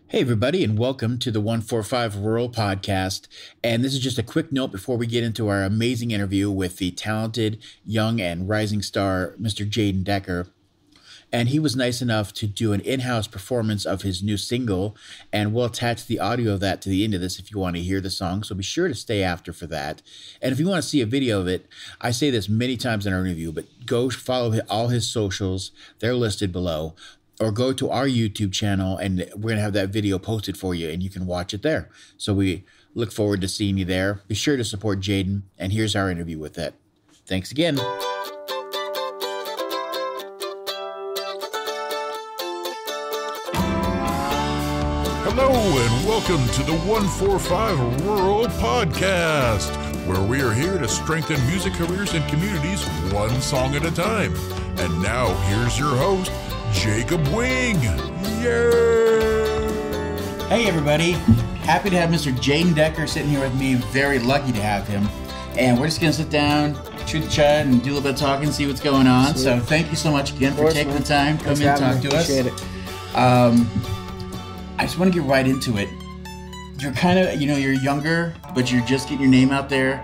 Hey, everybody, and welcome to the 145 Rural Podcast. And this is just a quick note before we get into our amazing interview with the talented, young, and rising star, Mr. Jaden Decker. And he was nice enough to do an in-house performance of his new single, and we'll attach the audio of that to the end of this if you want to hear the song, so be sure to stay after for that. And if you want to see a video of it, I say this many times in our interview, but go follow all his socials. They're listed below. Or go to our YouTube channel, and we're going to have that video posted for you, and you can watch it there. So we look forward to seeing you there. Be sure to support Jaden, and here's our interview with it. Thanks again. Hello, and welcome to the 145 Rural Podcast, where we are here to strengthen music careers and communities one song at a time. And now, here's your host, Jacob Wing. Yay! Hey, everybody. Happy to have Mr. Jaden Decker sitting here with me. Very lucky to have him. And we're just going to sit down, shoot the chat, and do a little bit of talking, see what's going on. Sweet. So thank you so much again for taking the time, come in and talk to us. Appreciate it. I just want to get right into it. You're kind of, you're younger, but you're just getting your name out there.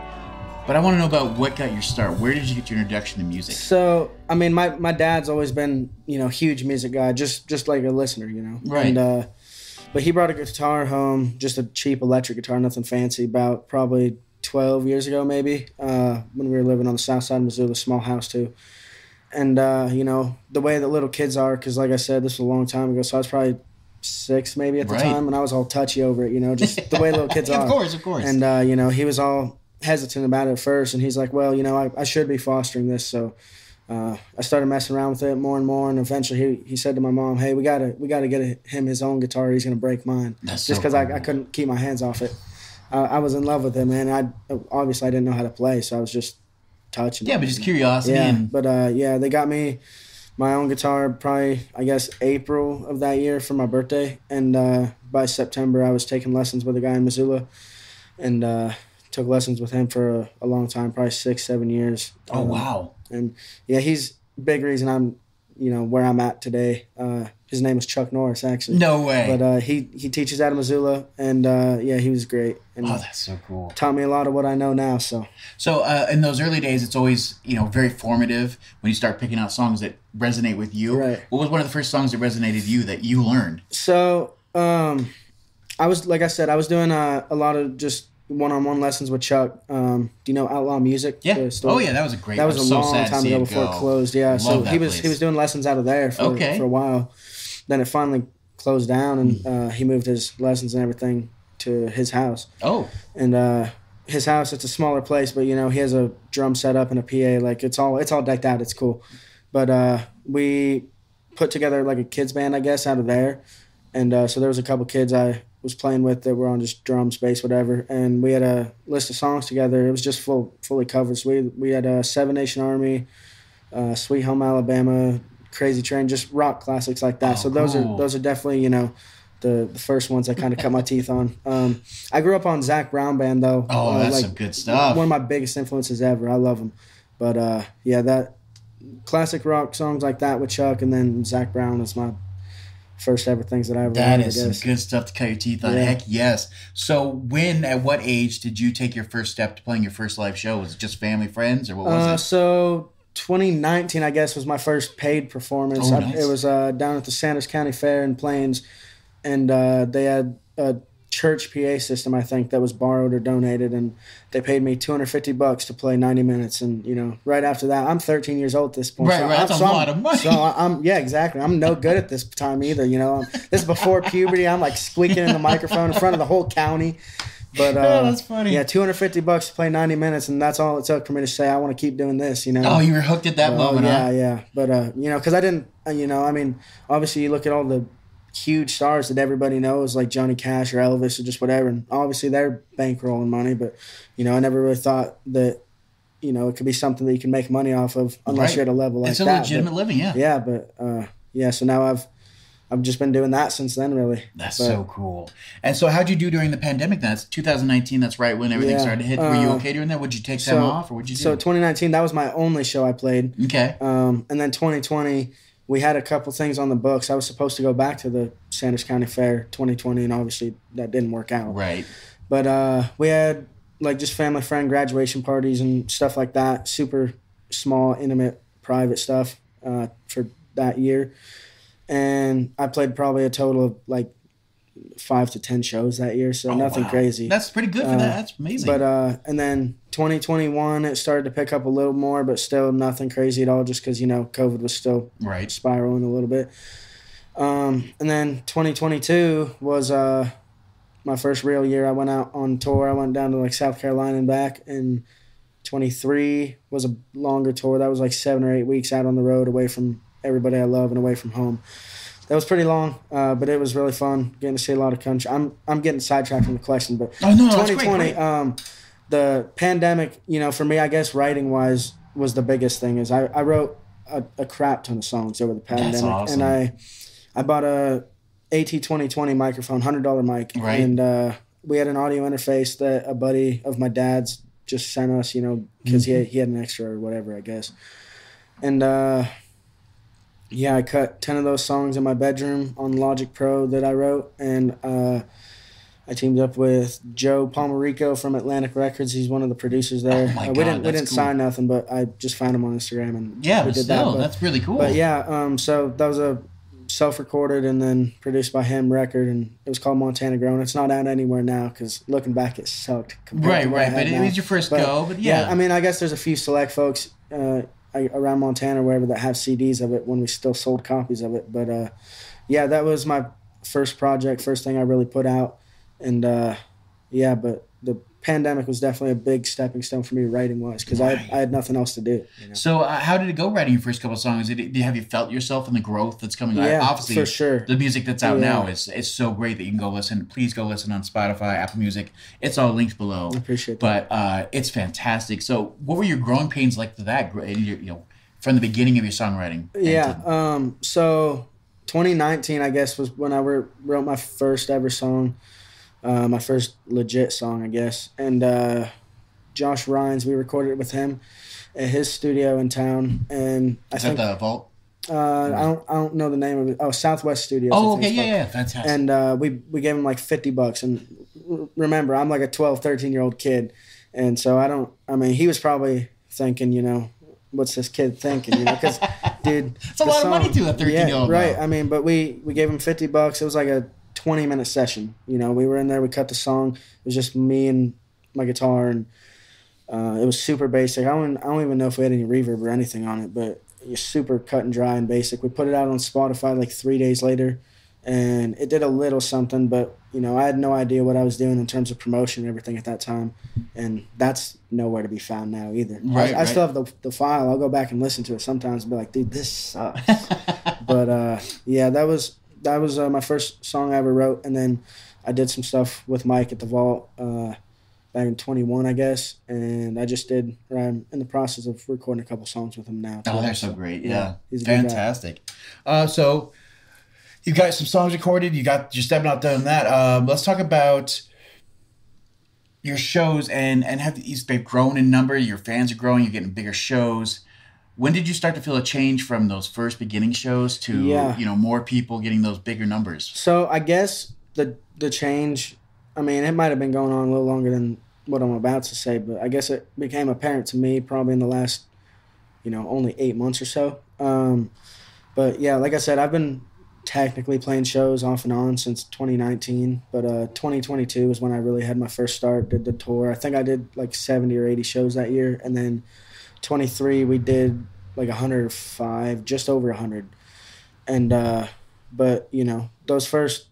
But I want to know about what got your start. Where did you get your introduction to music? So, I mean, my dad's always been, huge music guy, just like a listener, Right. And, but he brought a guitar home, just a cheap electric guitar, nothing fancy, about probably 12 years ago maybe, when we were living on the south side of Missoula, small house too. And, the way that little kids are, because like I said, this was a long time ago, so I was probably 6 maybe at the time, and I was all touchy over it, just the way little kids are. Of course. And, he was all hesitant about it at first, and he's like, well, I should be fostering this. So I started messing around with it more and more, and eventually he said to my mom, hey, we gotta get him his own guitar. He's gonna break mine. That's just because I couldn't keep my hands off it. I was in love with him, and I didn't know how to play, so I was just touching it. But just curiosity. Yeah, but they got me my own guitar probably, I guess, April of that year for my birthday, and by September I was taking lessons with a guy in Missoula, and took lessons with him for a long time, probably 6-7 years. Oh, wow. And yeah, he's a big reason I'm, where I'm at today. His name is Chuck Norris, actually. No way. But he teaches out of Missoula, and he was great. And that's so cool. Taught me a lot of what I know now. So in those early days, it's always, very formative when you start picking out songs that resonate with you. Right. What was one of the first songs that resonated with you that you learned? So I was, like I said, I was doing a lot of just one-on-one lessons with Chuck. Do you know Outlaw Music? Yeah. Oh yeah, that was a great. That was a long time ago before it closed. Yeah. So he was doing lessons out of there for a while. Then it finally closed down, and he moved his lessons and everything to his house. Oh. And his house, it's a smaller place, but he has a drum set up and a PA. Like it's all decked out. It's cool. But we put together like a kids band, I guess, out of there. And so there was a couple kids I was playing with that were on just drums, bass, whatever, and we had a list of songs together. It was just fully covered. So we had Seven Nation Army, Sweet Home Alabama, Crazy Train, just rock classics like that. So those are definitely the first ones I kind of cut my teeth on. I grew up on Zac Brown Band though. Oh, that's some good stuff. One of my biggest influences ever. I love him. But that classic rock songs like that with Chuck, and then Zac Brown is my first ever things that I ever That learned, is some good stuff to cut your teeth on. Yeah. Heck yes. So at what age did you take your first step to playing your first live show? Was it just family, friends, or what was it? So 2019, I guess, was my first paid performance. Oh, nice. It was down at the Sanders County Fair in Plains, and they had a church PA system, I think, that was borrowed or donated, and they paid me $250 to play 90 minutes. And right after that, I'm 13 years old at this point. Right, that's a lot of money. So exactly. I'm no good at this time either. This is before puberty. I'm like squeaking in the microphone in front of the whole county. But that's funny. Yeah, $250 to play 90 minutes, and that's all it took for me to say I want to keep doing this. Oh, you were hooked at that moment, huh? Yeah. But because I didn't, obviously you look at all the huge stars that everybody knows, like Johnny Cash or Elvis or just whatever, and obviously they're bankrolling money, but I never really thought that it could be something that you can make money off of unless you're at a level like that. It's a legitimate living, yeah. Yeah, but so now I've just been doing that since then, really. So cool. And so how'd you do during the pandemic then? It's 2019, that's right when everything started to hit. Were you okay during that? Would you take time off, or what'd you do? So 2019, that was my only show I played. Okay. And then 2020, we had a couple things on the books. I was supposed to go back to the Sanders County Fair 2020, and obviously that didn't work out. Right. But we had like just family friend graduation parties and stuff like that. Super small, intimate, private stuff for that year. And I played probably a total of like 5 to 10 shows that year, so nothing crazy. That's pretty good for that. That's amazing. But and then 2021, it started to pick up a little more, but still nothing crazy at all, just because COVID was still spiraling a little bit. And then 2022 was my first real year. I went out on tour. I went down to like South Carolina and back. And 23 was a longer tour. That was like 7 or 8 weeks out on the road, away from everybody I love and away from home. That was pretty long, but it was really fun getting to see a lot of country. I'm getting sidetracked from the collection, but 2020, the pandemic, for me, I guess writing-wise was the biggest thing. Is I wrote a crap ton of songs over the pandemic. That's awesome. And I bought a AT2020 microphone, $100 mic, and we had an audio interface that a buddy of my dad's just sent us, because he had an extra or whatever, I guess. And yeah, I cut 10 of those songs in my bedroom on Logic Pro that I wrote, and I teamed up with Joe Palmerico from Atlantic Records. He's one of the producers there. Oh my God, we didn't sign nothing, but I just found him on Instagram, and we did that. That's really cool. But yeah, so that was a self-recorded and then produced by him record, and it was called Montana Grown. It's not out anywhere now because looking back, it sucked. Right, but it was your first go. But yeah, I mean, I guess there's a few select folks around Montana or wherever that have CDs of it when we still sold copies of it. But yeah, that was my first project, first thing I really put out. And yeah, but the pandemic was definitely a big stepping stone for me writing-wise because I had nothing else to do. So how did it go writing your first couple of songs? Have you felt yourself in the growth that's coming? Yeah, obviously, for sure. The music that's out now is so great that you can go listen. Please go listen on Spotify, Apple Music. It's all linked below. I appreciate that. But it's fantastic. So what were your growing pains like to that? From the beginning of your songwriting? Yeah. So 2019, I guess, was when I wrote my first ever song. My first legit song, I guess. And Josh Rhines, we recorded it with him at his studio in town. And I think the Vault? I don't know the name of it. Oh, Southwest Studios. Oh, okay, yeah, fantastic. And we gave him like $50. And remember, I'm like a 12, 13-year-old kid. And so he was probably thinking, what's this kid thinking? Because, dude. It's a lot of money to a 13-year-old. Yeah, right. But we gave him $50. It was like a 20-minute session. We were in there, we cut the song. It was just me and my guitar, and it was super basic. I don't even know if we had any reverb or anything on it, but it's super cut and dry and basic. We put it out on Spotify like 3 days later, and it did a little something, but I had no idea what I was doing in terms of promotion and everything at that time, and that's nowhere to be found now either. I still have the file. I'll go back and listen to it sometimes and be like, dude, this sucks. But yeah, that was my first song I ever wrote, and then I did some stuff with Mike at the Vault back in 21, I guess, and I'm in the process of recording a couple songs with him now. Oh, they're so great. Yeah. He's a fantastic. So you got some songs recorded. You're stepping out doing that. Let's talk about your shows and have they've grown in number. Your fans are growing. You're getting bigger shows. When did you start to feel a change from those first beginning shows to more people getting those bigger numbers? So I guess the change, it might have been going on a little longer than what I'm about to say, but I guess it became apparent to me probably in the last, only 8 months or so. But yeah, like I said, I've been technically playing shows off and on since 2019, but 2022 was when I really had my first start, did the tour. I think I did like 70 or 80 shows that year, and then 23 we did like 105, just over 100. And but those first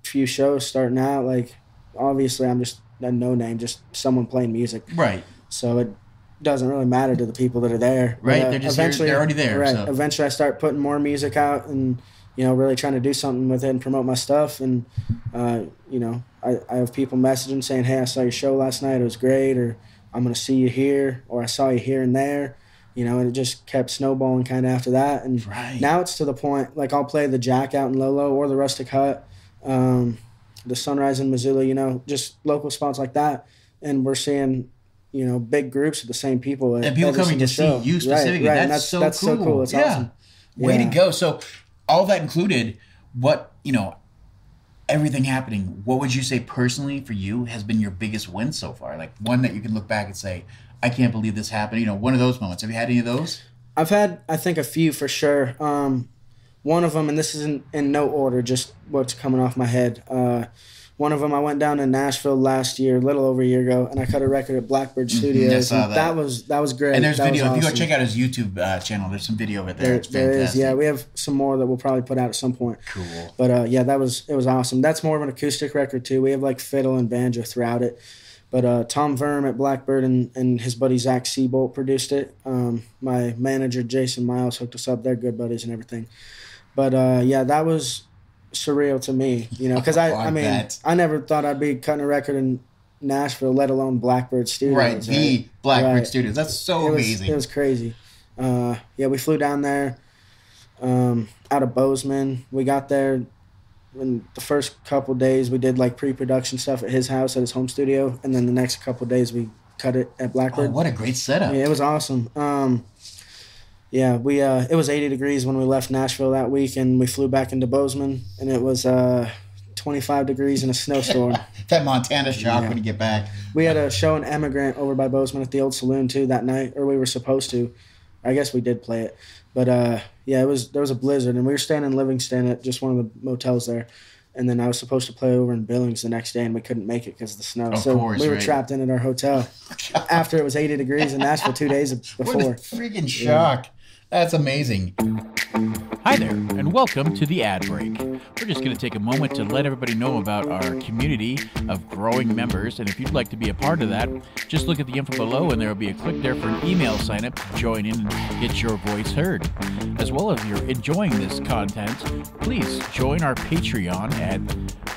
few shows starting out, like obviously I'm just a no name, just someone playing music, right? So it doesn't really matter to the people that are there, right? They're just eventually they're already there, right? So. Eventually I start putting more music out and really trying to do something with it and promote my stuff. And I have people messaging saying, hey, I saw your show last night, it was great, or I'm going to see you here, or I saw you here and there, and it just kept snowballing kind of after that. And now it's to the point, like I'll play the Jack out in Lolo or the Rustic Hut, the Sunrise in Missoula, just local spots like that. And we're seeing, big groups of the same people. And people coming to see you specifically. Right. That's so cool. It's awesome. Way to go. So all that included, what, everything happening, what would you say personally for you has been your biggest win so far? Like one that you can look back and say, I can't believe this happened. One of those moments. Have you had any of those? I've had, I think, a few for sure. One of them, and this isn't in no order, just what's coming off my head. One of them, I went down to Nashville last year, a little over a year ago, and I cut a record at Blackbird Studios. I saw that. That was great. And there's that video. Was awesome. If you go check out his YouTube channel, there's some video of it there. It's there fantastic. is, yeah. We have some more that we'll probably put out at some point. Cool. But it was awesome. That's more of an acoustic record too. We have like fiddle and banjo throughout it. But Tom Verm at Blackbird and his buddy Zach Seabolt produced it. My manager Jason Miles hooked us up. They're good buddies and everything. But that was surreal to me, because I never thought I'd be cutting a record in Nashville, let alone Blackbird Studios. Right, the Blackbird Studios. That's so amazing. It was crazy. We flew down there out of Bozeman. We got there, and the first couple days we did like pre-production stuff at his house, at his home studio, and then the next couple days we cut it at Blackbird. Oh, what a great setup. Yeah, it was awesome. It was 80 degrees when we left Nashville that week, and we flew back into Bozeman, and it was 25 degrees in a snowstorm. That Montana shock when you get back. We had a show in Emigrant over by Bozeman at the Old Saloon too that night, or we were supposed to. I guess we did play it, but there was a blizzard, and we were staying in Livingston at just one of the motels there. And then I was supposed to play over in Billings the next day, and we couldn't make it because of the snow. We were trapped in at our hotel after it was 80 degrees in Nashville 2 days before. What a freaking shock. That's amazing. Hi there, and welcome to the ad break. We're just going to take a moment to let everybody know about our community of growing members, and if you'd like to be a part of that, just look at the info below, and there will be a click there for an email sign-up to join in and get your voice heard. As well, if you're enjoying this content, please join our Patreon at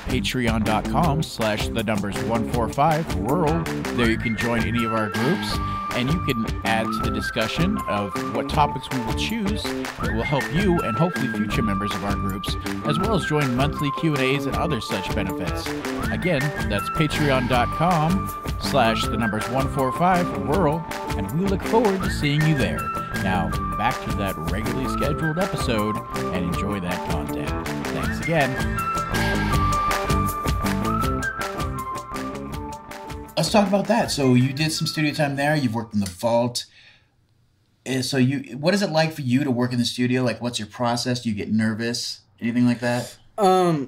patreon.com/145rural. There you can join any of our groups, and you can add to the discussion of what topics we will choose that will help you and hopefully future members of our groups, as well as join monthly Q&As and other such benefits. Again, that's patreon.com/145rural, and we look forward to seeing you there. Now, back to that regularly scheduled episode, and enjoy that content. Thanks again. Let's talk about that. So you did some studio time there. You've worked in the vault. So what is it like for you to work in the studio? Like, what's your process? Do you get nervous? Anything like that? I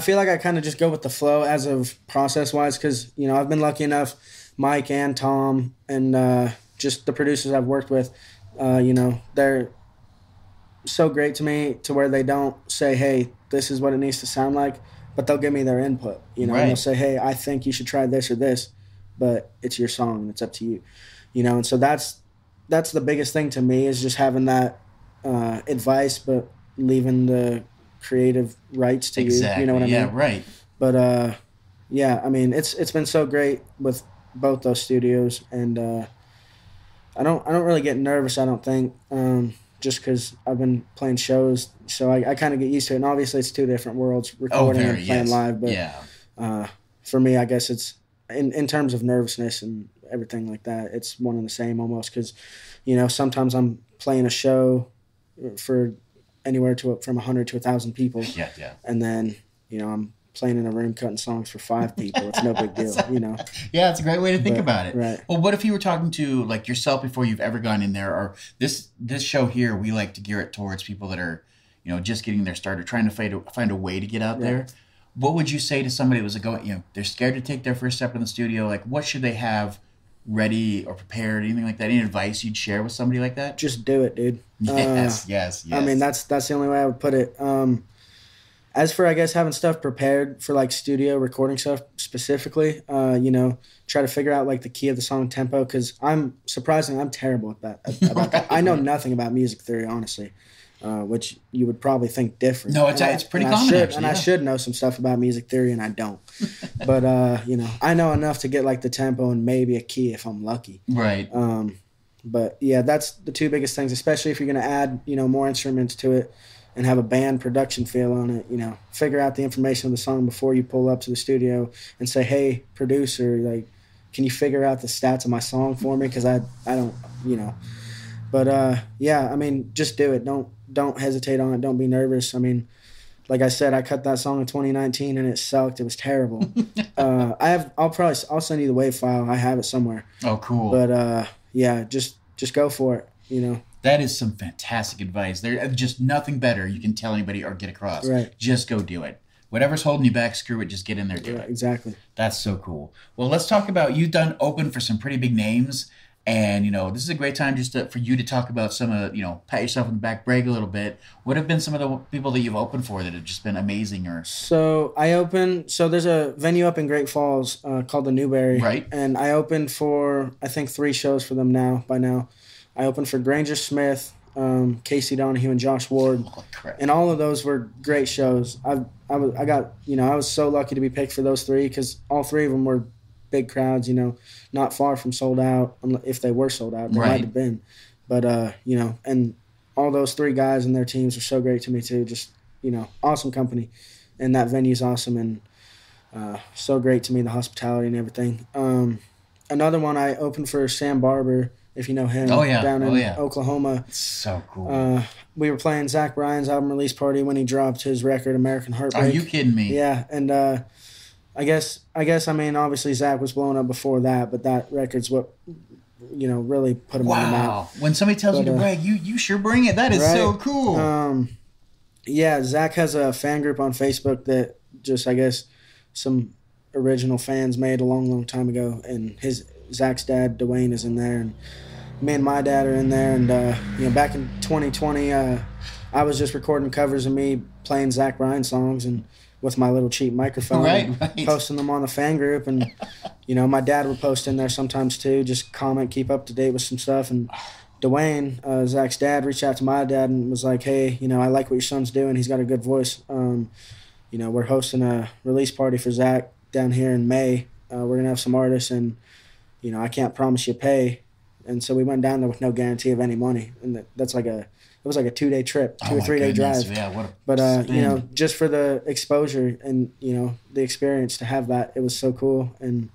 feel like I kind of just go with the flow as of process-wise because, I've been lucky enough, Mike and Tom and just the producers I've worked with, they're so great to me to where they don't say, hey, this is what it needs to sound like, but they'll give me their input, Right. And they'll say, hey, I think you should try this or this, but it's your song and it's up to you, and so that's the biggest thing to me is just having that advice, but leaving the creative rights to you. You know what I mean? Yeah, right. But it's been so great with both those studios, and I don't really get nervous. I don't think just because I've been playing shows, so I kind of get used to it. And obviously, it's two different worlds, recording and playing live. But for me, I guess it's in terms of nervousness and everything like that, it's one and the same almost because, sometimes I'm playing a show for anywhere from 100 to 1,000 people. Yeah. And then, I'm playing in a room cutting songs for 5 people. It's no big deal, Yeah, it's a great way to think about it. Right. Well, what if you were talking to like yourself before you've ever gone in there, or this show here, we like to gear it towards people that are, just getting their start or trying to find a way to get out there. What would you say to somebody that was they're scared to take their first step in the studio? Like, what should they have ready or prepared, anything like that? Any advice you'd share with somebody like that? Just do it, dude. Yes. That's the only way I would put it. As for, I guess, having stuff prepared for, like, studio recording stuff specifically, try to figure out, like, the key of the song tempo, because I'm terrible at that. About that. I know nothing about music theory, honestly, which you would probably think different. No, it's pretty common, actually. I should know some stuff about music theory, and I don't. But, I know enough to get, like, the tempo and maybe a key if I'm lucky. Right. But, yeah, that's the two biggest things, especially if you're going to add, more instruments to it and have a band production feel on it, figure out the information of the song before you pull up to the studio and say, hey, producer, like, can you figure out the stats of my song for me? Because I don't, But yeah, I mean, just do it. Don't hesitate on it. Don't be nervous. I mean, like I said, I cut that song in 2019 and it sucked. It was terrible. I'll send you the WAV file. I have it somewhere. Oh, cool. But yeah, just go for it. You know. That is some fantastic advice. There's just nothing better you can tell anybody or get across. Right. Just go do it. Whatever's holding you back, screw it. Just get in there, do it. Exactly. That's so cool. Well, let's talk about, you've done open for some pretty big names. And, this is a great time just for you to talk about some of, pat yourself on the back, brag a little bit. What have been some of the people that you've opened for that have just been amazing? So there's a venue up in Great Falls called the Newberry. Right. And I opened for, I think, 3 shows for them by now. I opened for Granger Smith, Casey Donahue, and Josh Ward. Oh, crap. And all of those were great shows. I was so lucky to be picked for those 3 because all 3 of them were big crowds, not far from sold out. If they were sold out, they might have been. But, and all those 3 guys and their teams were so great to me too. Just, awesome company. And that venue's awesome and so great to me, the hospitality and everything. Another one, I opened for Sam Barber, if you know him, down in Oklahoma. It's so cool. We were playing Zach Bryan's album release party when he dropped his record, American Heartbreak. Are you kidding me? Yeah, and I guess, I mean, obviously Zach was blowing up before that, but that record's what, really put him on the map. Wow. When somebody tells you to brag, you sure bring it. That is so cool. Yeah, Zach has a fan group on Facebook that just, I guess, some original fans made a long, long time ago, and Zach's dad, Dwayne, is in there, and me and my dad are in there, and back in 2020, I was just recording covers of me playing Zach Bryan songs and with my little cheap microphone, right. posting them on the fan group, and my dad would post in there sometimes too, just comment, keep up to date with some stuff. And Dwayne, Zach's dad, reached out to my dad and was like, "Hey, I like what your son's doing. He's got a good voice. We're hosting a release party for Zach down here in May. We're gonna have some artists, and I can't promise you pay." And so we went down there with no guarantee of any money, and it was like a 2-day trip, 2 or 3 day drive. Yeah, but just for the exposure and the experience to have that, it was so cool. And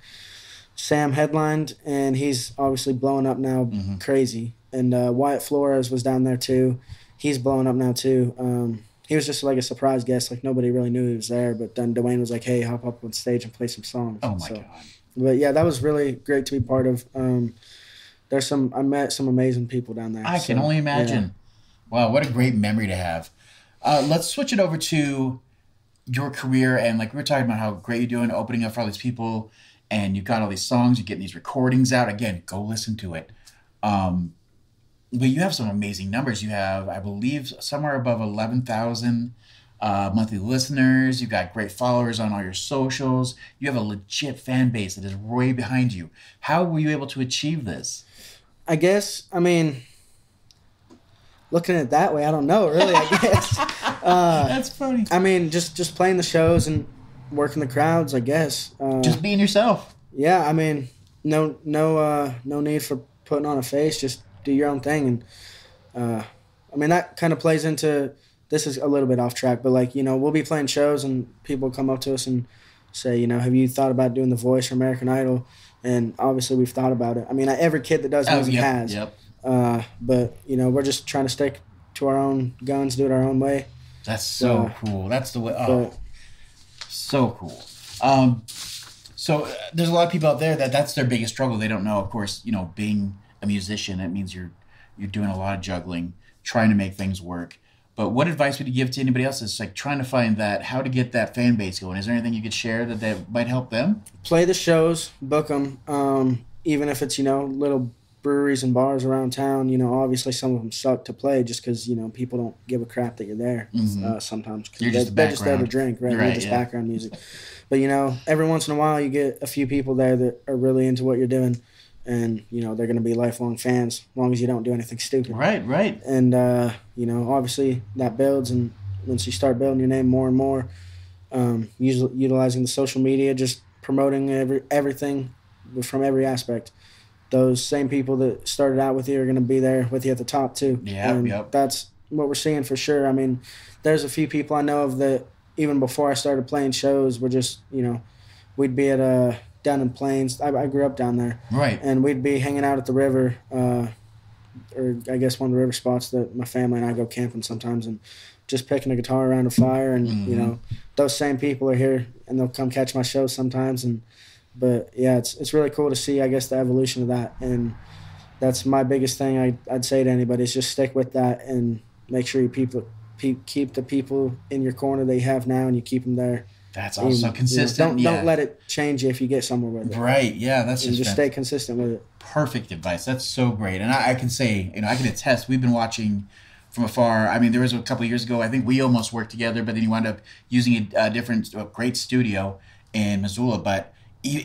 Sam headlined, and he's obviously blowing up now, crazy. And Wyatt Flores was down there too. He's blowing up now too. He was just like a surprise guest, like nobody really knew he was there. But then Dwayne was like, "Hey, hop up on stage and play some songs." Oh my god! But yeah, that was really great to be part of. I met some amazing people down there. I can only imagine. Yeah. Wow, what a great memory to have. Let's switch it over to your career, and like we were talking about how great you're doing, opening up for all these people, and you've got all these songs, you're getting these recordings out. Again, go listen to it. But you have some amazing numbers. You have, I believe, somewhere above 11,000 monthly listeners. You've got great followers on all your socials. You have a legit fan base that is way behind you. How were you able to achieve this? I guess, looking at it that way, I don't know, really, I guess. That's funny. Just playing the shows and working the crowds, I guess. Just being yourself. Yeah, no need for putting on a face. Just do your own thing. And, that kind of plays into, this is a little bit off track, but we'll be playing shows and people come up to us and say, have you thought about doing The Voice or American Idol? And obviously we've thought about it. Every kid that does music has. Yep. But we're just trying to stick to our own guns, do it our own way. That's so cool. That's the way. So cool. So there's a lot of people out there that's their biggest struggle. They don't know, of course, being a musician, it means you're doing a lot of juggling, trying to make things work. But what advice would you give to anybody else that's like trying to find how to get that fan base going? Is there anything you could share that might help them? Play the shows, book them, even if it's, little breweries and bars around town. Obviously some of them suck to play just because, people don't give a crap that you're there sometimes. You're they're just there to drink, right? You're just background music. But, every once in a while you get a few people there that are really into what you're doing. And, they're going to be lifelong fans as long as you don't do anything stupid. Right. And, obviously that builds. And once you start building your name more and more, utilizing the social media, just promoting everything from every aspect. Those same people that started out with you are going to be there with you at the top, too. Yeah, and that's what we're seeing for sure. There's a few people I know of that even before I started playing shows were just, we'd be at down in Plains. I grew up down there. Right. And we'd be hanging out at the river or I guess one of the river spots that my family and I go camping sometimes, and just picking a guitar around a fire, and you know, those same people are here and they'll come catch my shows sometimes, but yeah, it's really cool to see, I guess, the evolution of that, and that's my biggest thing I'd say to anybody is just stick with that and make sure you keep the people in your corner that you have now, and you keep them there. That's also consistent. Don't let it change you if you get somewhere with it. Right. Yeah. That's just stay consistent with it. Perfect advice. That's so great. And I can say, I can attest, we've been watching from afar. I mean, there was a couple of years ago, I think we almost worked together, but then you wound up using a great studio in Missoula. But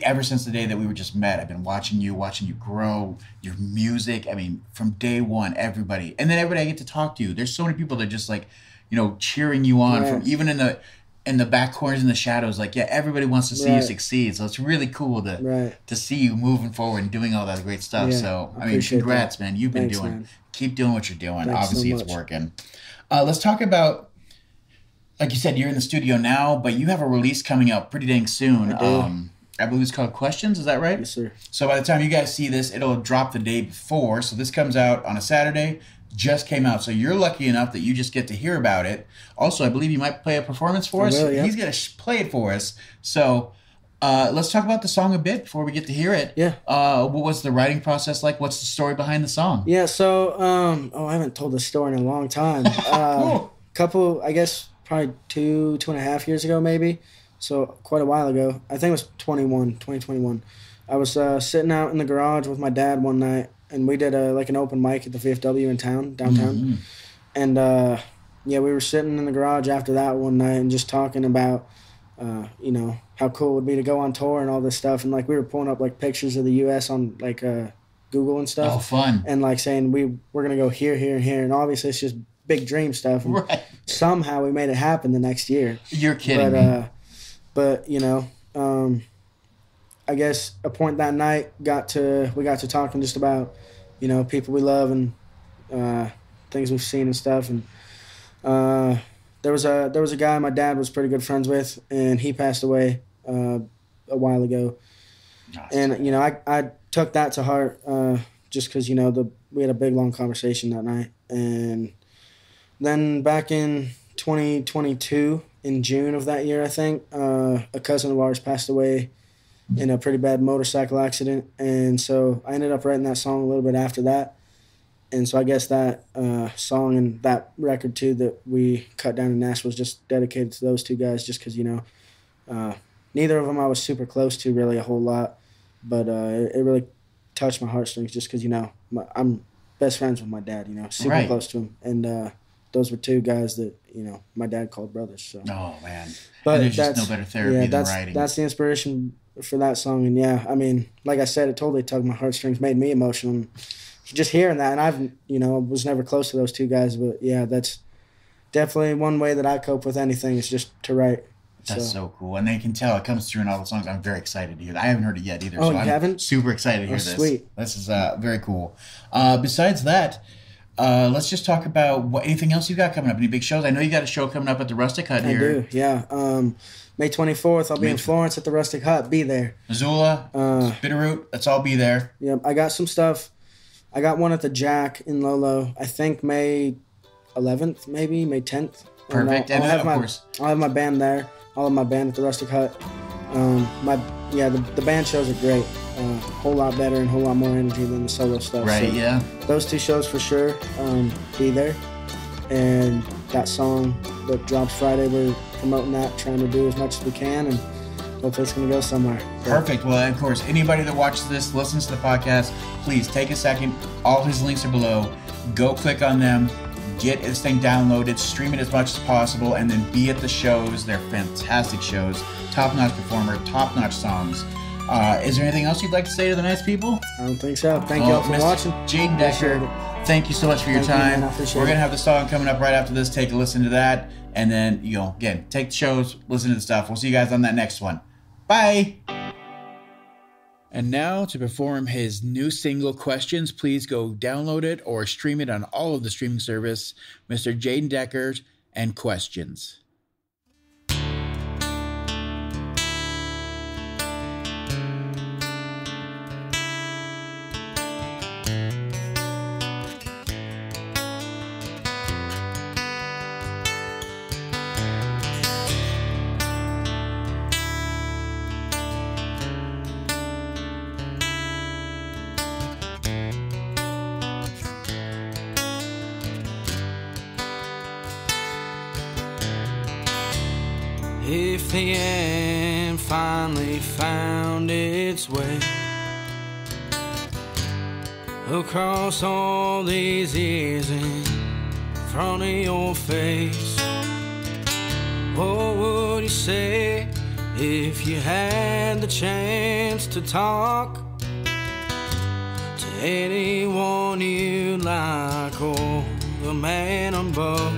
ever since the day that we were just met, I've been watching you grow, your music. I mean, from day one, everybody. And then everybody I get to talk to. There's so many people that just like, cheering you on from even in the back corners, in the shadows. Like, yeah, everybody wants to see you succeed. So it's really cool to see you moving forward and doing all that great stuff. Yeah, so, I mean, congrats, man. You've been keep doing what you're doing. Thanks Obviously, so it's much. working. Let's talk about, like you said, you're in the studio now, but you have a release coming up pretty dang soon. I believe it's called Questions. Is that right? Yes, sir. So by the time you guys see this, it'll drop the day before. So this comes out on a Saturday. Just came out. So you're lucky enough that you just get to hear about it. Also, I believe you might play a performance for us. Will, yeah. He's going to play it for us. So let's talk about the song a bit before we get to hear it. Yeah. What was the writing process like? What's the story behind the song? Yeah, so, I haven't told this story in a long time. Couple, I guess, probably 2.5 years ago, maybe. So quite a while ago. I think it was 2021. I was sitting out in the garage with my dad one night, and we did an open mic at the VFW in downtown. And, we were sitting in the garage after that one night and just talking about, how cool it would be to go on tour and all this stuff. And, like, we were pulling up, like, pictures of the U.S. on, like, Google and stuff. Oh, fun. And, like, saying we're going to go here, here, and here. And obviously it's just big dream stuff. And somehow we made it happen the next year. You're kidding me. But, I guess a point that night we got to talking just about, people we love and things we've seen and stuff. And there was a guy my dad was pretty good friends with, and he passed away a while ago. Nice. And I took that to heart just because we had a big long conversation that night. And then back in 2022, in June of that year, I think, a cousin of ours passed away in a pretty bad motorcycle accident. And so I ended up writing that song a little bit after that. And so I guess that song and that record, too, that we cut down in Nashville was just dedicated to those two guys just because, neither of them I was super close to really a whole lot. But it really touched my heartstrings just because, I'm best friends with my dad, super close to him. And those were two guys that, my dad called brothers. So. Oh, man. But and there's just no better therapy than writing. That's the inspiration for that song. And, yeah, I mean, like I said, it totally tugged my heartstrings, made me emotional. Just hearing that, and I've, was never close to those two guys. But, yeah, that's definitely one way that I cope with anything is just to write. That's so cool. And they can tell it comes through in all the songs. I'm very excited to hear that. I haven't heard it yet either. Oh, so you haven't? Super excited to hear this. Sweet. This is very cool. Besides that, let's just talk about anything else you got coming up. Any big shows? I know you got a show coming up at the Rustic Hut here. I do, yeah. May 24th, I'll be in Florence at the Rustic Hut. Be there. Missoula, Bitterroot, let's all be there. Yep, I got some stuff. I got one at the Jack in Lolo. I think May 11th, maybe May 10th. Perfect. And of course, I'll have my band there. I'll have my band at the Rustic Hut. The band shows are great. Whole lot better and a whole lot more energy than the solo stuff. Right. So yeah. Those two shows for sure. Be there. And that song that drops Friday, we're promoting that, trying to do as much as we can, and hopefully it's going to go somewhere. So. Perfect. Well, of course, anybody that watches this, listens to the podcast, please take a second. All his links are below. Go click on them. Get this thing downloaded. Stream it as much as possible. And then be at the shows. They're fantastic shows. Top-notch performer. Top-notch songs. Is there anything else you'd like to say to the nice people? I don't think so. Thank y'all for watching. Jaden Decker, thank you so much for your time. We're going to have the song coming up right after this. Take a listen to that. And then, again, take the shows, listen to the stuff. We'll see you guys on that next one. Bye. And now to perform his new single, Questions, please go download it or stream it on all of the streaming service. Mr. Jaden Decker and Questions. the end finally found its way across all these years in front of your face. What would you say if you had the chance to talk to anyone you like or the man above?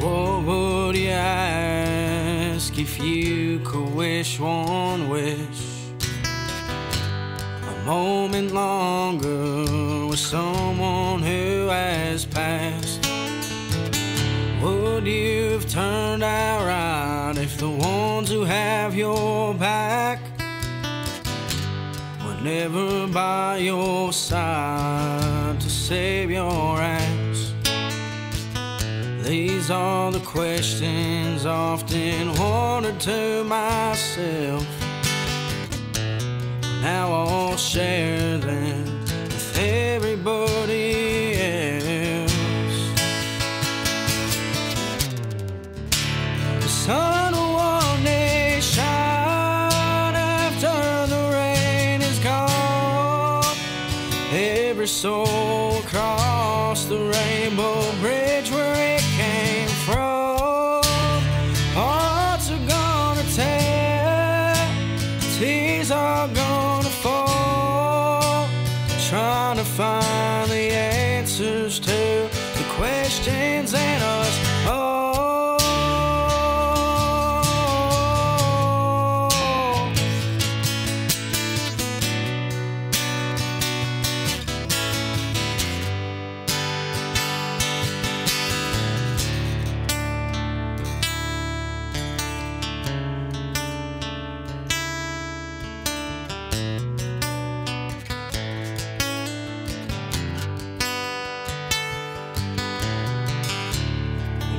What would you ask if you could wish one wish? A moment longer with someone who has passed. Would you have turned out right if the ones who have your back were never by your side to save your ass? These are the questions often wondered to myself. Now I'll share them with everybody else. The sun will one day shine after the rain is gone. Every soul across the rainbow bridge where it came from. Hearts are gonna tear, tears are gonna fall, trying to find the answers to the questions in us all.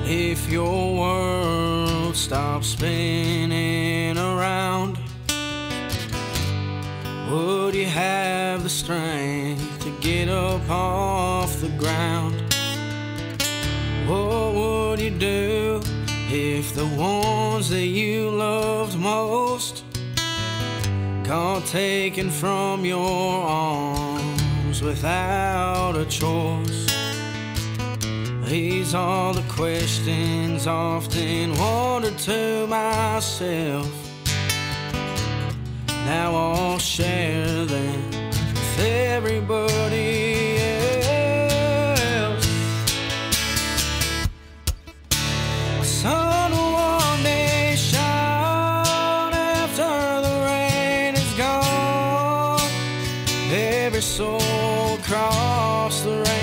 If your world stops spinning around, would you have the strength to get up off the ground? What would you do if the ones that you loved most got taken from your arms without a choice? These are the questions often wondered to myself. Now I'll share them with everybody else. The sun will one day shine after the rain is gone. Every soul across the rain